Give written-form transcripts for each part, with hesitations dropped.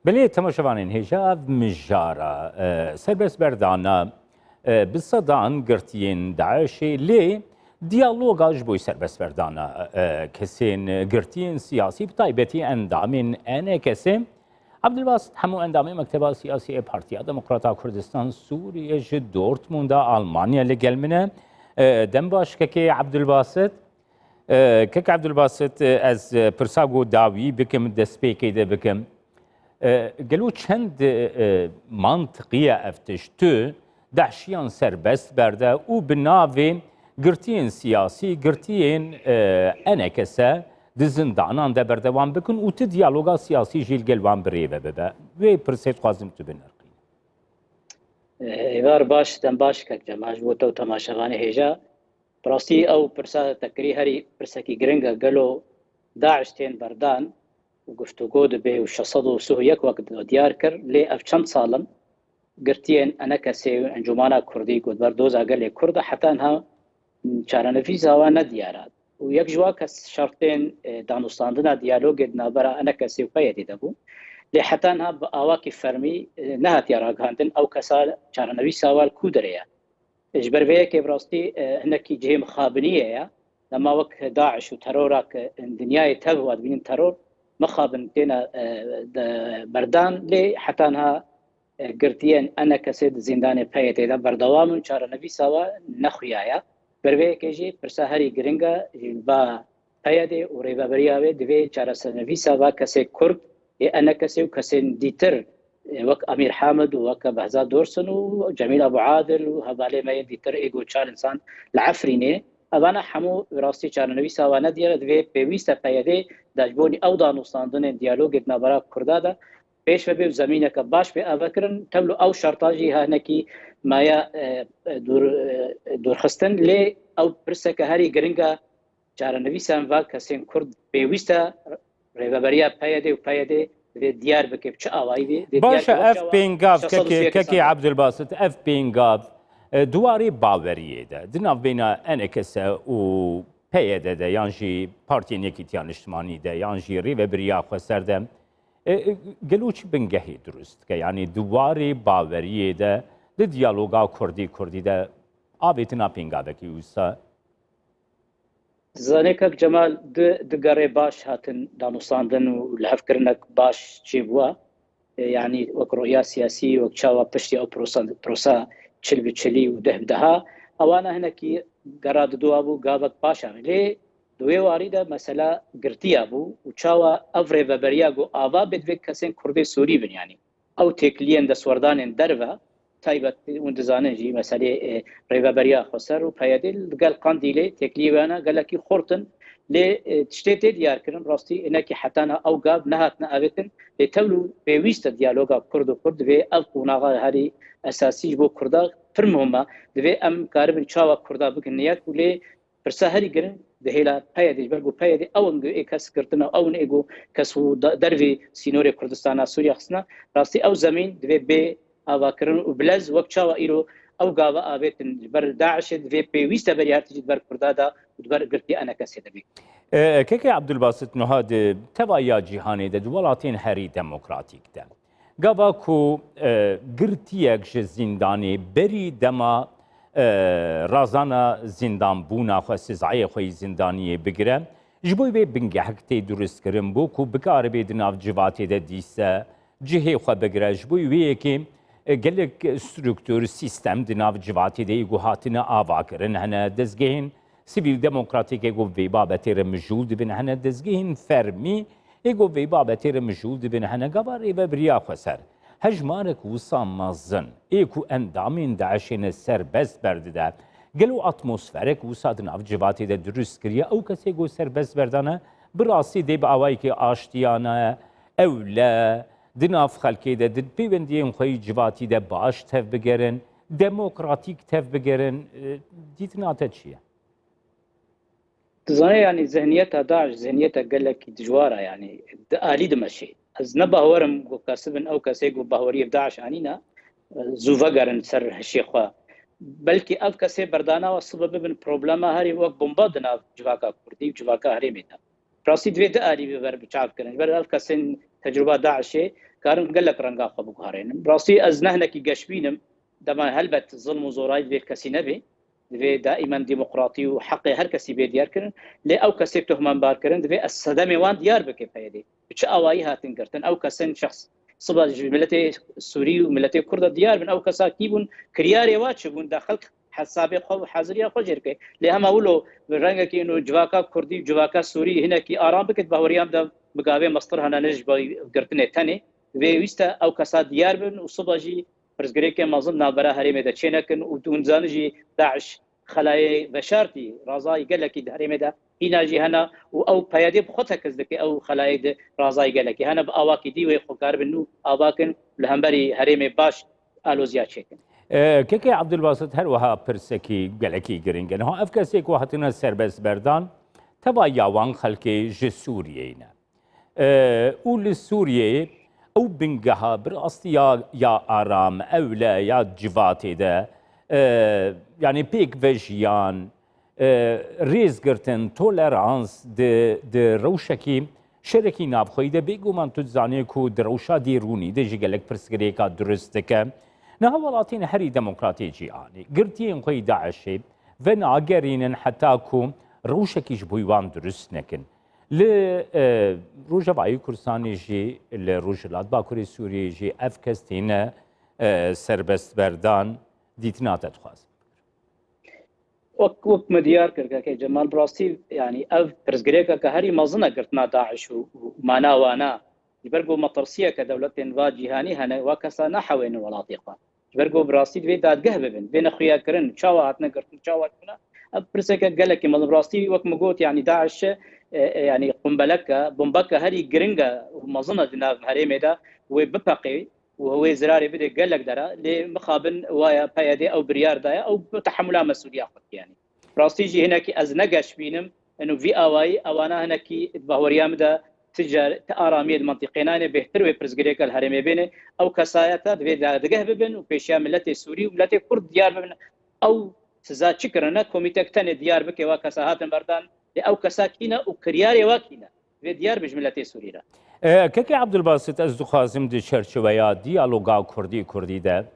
بلي تماشاوانین هجا مجارة سربس بردانا بالصدان قرتين داعش لي ديالوغاج بوي سربس بردانا كسين قرتين سياسي بطيبتي اندامين انا كسين عبد الباسط حمو اندامي مكتبه سياسي بارتيا ديمقراطا كردستان سوريا جد دورتموندا المانيا لقلمنا دنباش ككي عبد الباسط كك عبد الباسط از برساغو داوي بكم دسبيكي ده بكم قالوا چند منطقية افتشتو دعشيان سربست برده و بناوي قرتين سياسي قرتين انكسه دزندانان ده بردوان بكن و تديالوغا سياسي جيل قلوان بريبه ببه وي برسيت خوازم تو بنرقين هیوار باش دم باش که جماعت بوده و تماشاوانی هیجا براستی او پرسا تکری هری پرسکی گرنگا گلو داعش تین بردان و گفتگو دبی و 601 وقت دیار کر لی اف چند سالم گرتین انا کسی انجمانا کردی گود بردوز اگل کرد حتی انها چارنفی زوا ندیارد و یک جوا کس شرطین دانستاندنا دیالوگ نابرا انا کسی و پیدی دبو لی حتی انها با آواکی فرمی نهات یاراگاندن او کسا چارنفی سوال کودریا اجبر ويه كي براستي انك جهه مخابنيه يا لما وقت داعش وترورك الدنيا تبغى بين ترور مخابن تينا بردان لي حتى انها قرتين انا كسيد زندان بيتي دا بردوام شهر نبي سوا نخيايا بروي كيجي برسهري جرينجا با بيدي وريبا برياوي دبي شهر نبي سوا كسي كرد انا كسي وكسين ديتر وك امير حامد وك بهزاد دورسن وجميل ابو عادل وهذا ما يدي تر ايجو تشار انسان العفريني انا حمو راستي تشار نبي سوانا ديال دوي بيويستا بيدي داجبوني او دانوستاندن ديالوج نبرا كردادا بيش به زمينك باش به افكرن تبلو او شرطاجي هنكي مايا دور خستن لي او برسك هاري جرينجا تشار نبي سان كسين كرد بيويستا ريبابريا بيدي وبيدي ديار بكيف شاوي باشا اف بينغاف ككي عبد الباسط اف بينغاف دواري باوريه ده دناف بينا انكسه و بيده ده يانجي بارتي نيكيتيان اجتماعي ده يانجي ريبه بريا خسر ده قالوش بنجهي درست يعني دواري باوريه ده ديالوغا كردي ده ابيتنا بينغافكي وسا زانيك جمال دقري باش هاتن دانوستاندن والهفكرنك باش تشيبوا يعني وك رؤية سياسي وك شاوا بشتي او بروسا تشل بتشلي وده بدها اوانا هناكي قراد دوابو قابك باشا ليه دوي واريده مسألة قرتي ابو وشاوا افري ببرياغو افا بدفك كسين كردي سوري بن يعني او تكلين دا سوردان درفا تايبت وندزانجي مسألة ريبابريا خسر وبيادل قال قانديلي تكليوانا قال لك خورتن ل تشتيت ديار كرن راستي انك حتى انا او قاب نهاتنا ابتن لتولو بيويست ديالوغا كرد في القناغا هذه اساسي بو كردا فرمهما دبي ام كاربن شاوا كردا بكنيات ولي برسهري جرن دهيلا بيادي برغو بيادي او ان اكس كرتنا او ان ايغو كسو درفي سينوري كردستان سوريا خصنا راستي او زمين دبي بي اواكرن وبلز وقتشاوا ايرو او غابا ابيتن بر داعش في بي ويستا بريارتي بر كردادا ودبر قرتي انا كسيدبي كيكي عبد الباسط نهاد تبايا جيهاني ده دولاتين هري ديمقراطيك ده غابا كو قرتيك زنداني بري دما رازانا زندان بونا خو سزعي خوي زنداني بگره جبوي بي بنگحكتي درست کرن بو كو بكار بي دناف جواتي ده ديسا جهه خو بگره جبوي ويكي قالك ستركتور سيستم دناف جواتي دي هاتنا آواكرن هنا دزگهن سيفيل ديمقراطيك ايغو في بابتير مجهول بن هنا دزگهن فرمي ايغو في بابتير مجهول بن هنا قبر ايبا بريا خسر هجمارك وصام مازن ايكو اندامين داعشين السر بس بردده قالوا اتموسفيرك وصا دناف جواتي ده درست كريا او كسي ايغو سر بس بردانه براسي دي باوايكي آشتيانه اولا دناف خلکی ده دد پیوندیم خوی جواتی ده باش تف بگرن دموکراتیک تف بگرن دیتناته چیه؟ تزاني يعني ذهنيتها داعش ذهنيتها قال لك دجوارة يعني آلي دمشي از نبهورم كاسبن او كاسيغو بهوريه داعش انينا زوفغرن سر الشيخوا بلكي اف كاسي بردانا وسبب بن بروبلما هري وقت بومبادنا جواكا كردي جواكا هري ميتا راسي دوي د آلي ببر بچاف كرن بر اف كاسن تجربه داعش كارن قال لك رنقا خبوك هارين براسي أزنهنا كي قشبينم دما هلبت ظلم وزوراي في كسي نبي في دائما ديمقراطي وحق هر كسي بي ديار كرن لي او كسي تهمان بار كرن في الصدمه وان ديار بك فايدي بتش اواي هاتن كرتن او كسن شخص صبا ملتي سوري وملتي كرد ديار من او كسا كيبون كرياري واتشبون داخل حسابي خو حاضريه خو جركي لهم اولو رنګ کې نو جواکا کردی جواکا سوری هنا کې آرام بکت بهوريام د مقابه مصدر هنا نج ګرتنه تنه وی وستا او کسا ديار بن وصباجي برزګری کې مازن نابره هریمه د چینکن او دونزانجی داعش خلايا بشارتي رازاي قال لك هریمه ده اینا جی هنا او پیاده بخوته کزدک او خلايا رازاي قال لك هنا باواکی دی وی خوکار بنو اواکن لهمبري هریمه باش الوزیا چکن كيكي عبد الباسط هل وها برسكي قالكي جرينجن ها افكاسيك وهاتنا سربس بردان تبا ياوان خلكي جي سوريينا اول سوريا او بنجها براستي يا ارام اولا يا جفاتي ده يعني بيك فيجيان ريز قرتن توليرانس د روشكي شركي نابخويده بيجو من تزانيكو دروشا ديروني دجي قالك برسكريكا درستك نها ولاتين هري ديمقراطي جياني قرتين خوي داعشي فين عقرين حتى كو روشكي جبويوان درست نكن ل روجا باي كرساني جي لروجلات باكوري سوري جي افكستين سربست بردان ديتنا تتخواز وك مديار كركا كي جمال براستي يعني اف برزغريكا كهري مازنا قرتنا داعش ومانا وانا يبرقوا مطرسيه كدوله واجهاني هنا وكسا نحوين ولاطيقه يبرقوا براستي في داد قهبن بين اخويا كرن شاواتنا قرتن شاواتنا برسكا قال لك مال براستي وك مقوت يعني داعش يعني قنبلكا بومبكا هري جرينجا ومازنا دنا هريمه ده وببقي وهو زراري بده قال لك درا لمخابن ويا بيادي او بريار دايا او تحملها مسؤوليه يعني براستيجي هناك ازنقش بينم انه في اواي اوانا هناك بهوريام ده تجار ارامي المنطقينان بهتر وبرزغريك الهرمي بين او كسايات دغه بن وبيشا ملتي سوري وملتي كرد ديار بن او سزا شكرنا كوميتك تاني ديار بك وكساهات بردان او كساكينا وكرياري واكينا في ديار بجملتي سوري كيكي عبد الباسط از دخوازم دي شرچويا ديالوغا كردي ده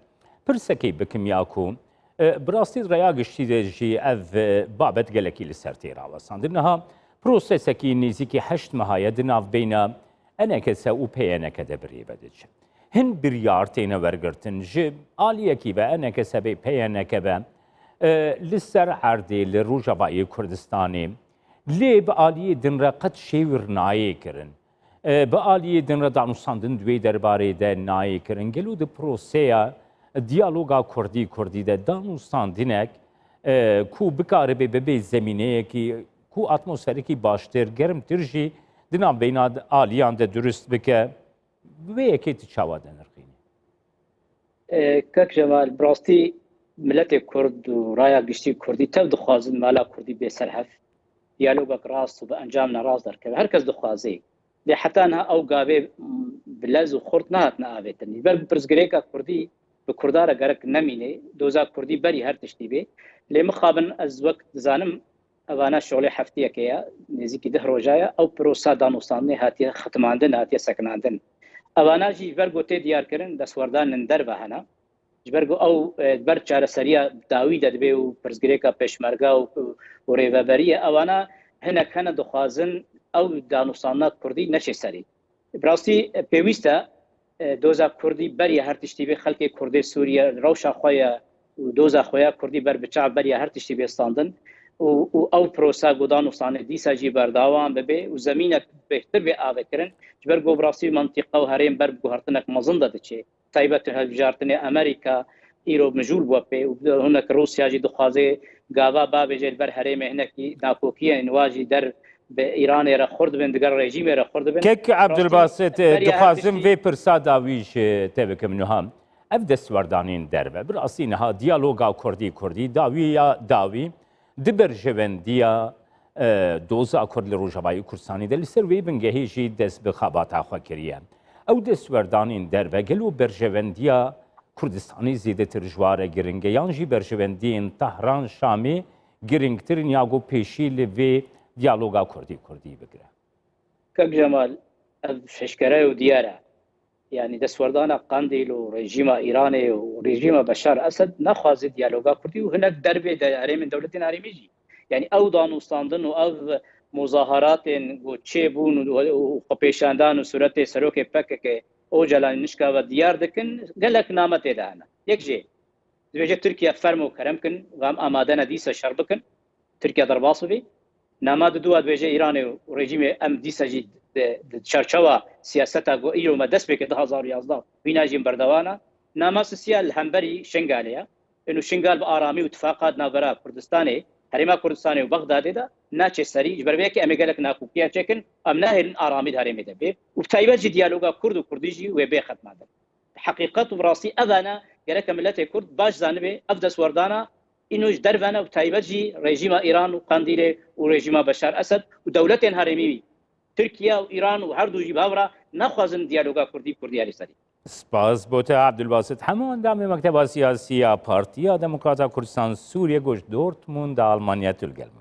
برسكي بكمياكو براستي ريا گشتي ده جي اف بابت گلكي لسرتيرا وساندنها بروسيسكي نيزيكي 8 مهايا دناف بين انكسا و بينك دبري بدج هن بريارتين ورگرتن جي آليكي با انكسا بي بينك با لسر عردي لروجاوي كردستاني لي بآلية دنرا قد شيور ناي كرن بآلية دنرا دانوساندن دوي درباري ده ناي كرن گلو ده بروسيا ديالوغا كردي ده دانوساندنك کو بکاره به زمینه کی کو اتمسفری کی باشتر گرم ترجی دنام بینا آلیان ده درست بکه و یکی تشاوا دنرخینی کک جمال براستی ملت کرد و رایا گشتی کردی تب دخوازن مالا کردی به سرحف دیالوگا راست و به انجام نراز در که هر کس دخوازی لی حتی انها او گاوه بلز و خورد نهات نآویتنی بر برزگریکا کردی به کردارا گرک نمینه دوزا کردی بری هر تشتی به لی مخابن از وقت زانم اوانا شغل هفتیه که نزدیکی 10 روزایه او پروسا دانوستانی هاتی ختماندن هاتی سکناندن اوانا جی برگوته دیار کردن دستوردان در بهانه جبرگو او بر چاره سریع داوی دادبه و پرزگریکا پشمرگا و ریوبریه اوانا هنک هنه دخوازن او دانوستانا کردی نشه سری براستی پیوسته دوزا کردی بری هر تشتی به خلک کردی سوریه روشا خویا و دوزا خویا کردی بر بچا بری هر تشتی به استاندن او پروسا گودان وصانه دیسا جی برداوان ببه و زمینه بهتر به آوه کرن جبرگو براستی منطقه و هرین بر بگوهرتنک مزنده ده چه تایبت هجارتن امریکا ایرو مجول بوپه و هناك روسيا جي دخوازه گاوا باب جل بر هرم هناكي ناكوكيه انواجي در بايران را خرد بن دگر رژیم را خرد بن كيك عبد الباسط دخوازم في برسادا ويش تبك منهم افدس وردانين دربه براسينها ديالوغا كردي داوي دبر جونديا دوزا كرد لروجاوي كرساني دل سروي بنگهي جي دس بخابات اخو كريان او دس وردانين دربه گلو برجونديا کردستانی زیده تر جواره گرنگه یانجی برجوندین تهران شامی گرنگترین یاگو پیشی لوی دیالوگا کردی بگره کک جمال ششکره و دیاره يعني دستوردانا قندیل و رژیم ایران و رژیم بشار اسد نخواز دیالوگا کردی و هناك دربه داره من دولت ناریمیجی يعني او دانوستاندن و او مظاهرات و چه بون و پیشاندان و صورت سروک پک که او جلان نشکا و دیار دکن گلک نامت دهنا یک جه دوجه ترکیه فرمو کرم کن غام آماده ندیسه شر بکن ترکیه در باصو بی نامه دو دوجه ایران و رژیم ام دیسه جی چرچوا سیاستا گو ایرو ما دست بکه 2011 بیناجیم بردوانا نامه سیال همبری شنگالیا انه شنگال با آرامی و اتفاقات ناورا کردستانه هریما کردستانه و بغداد ده ناچه سری جبر بیا که امیگلک ناکوکیا چکن ام نهرن آرامی داره میده به و تایبت جی دیالوگا کرد و کردیجی و به ختم ده حقیقت و براستی اذانا گرک ملت کرد باش زانبه افدس وردانا اینوش دربانا و تایبت جی رژیم ایران و قندیل و رژیم بشار اسد و دولت هرمی ترکیه و ایران و هر دو جی باورا نخوازن دیالوگا کردی سری سپاس بوته عبدالباسط همه اندام مکتب سیاسی پارتیا دموکراتا کردستان سوریه گوش دورتموند آلمانیا تلگل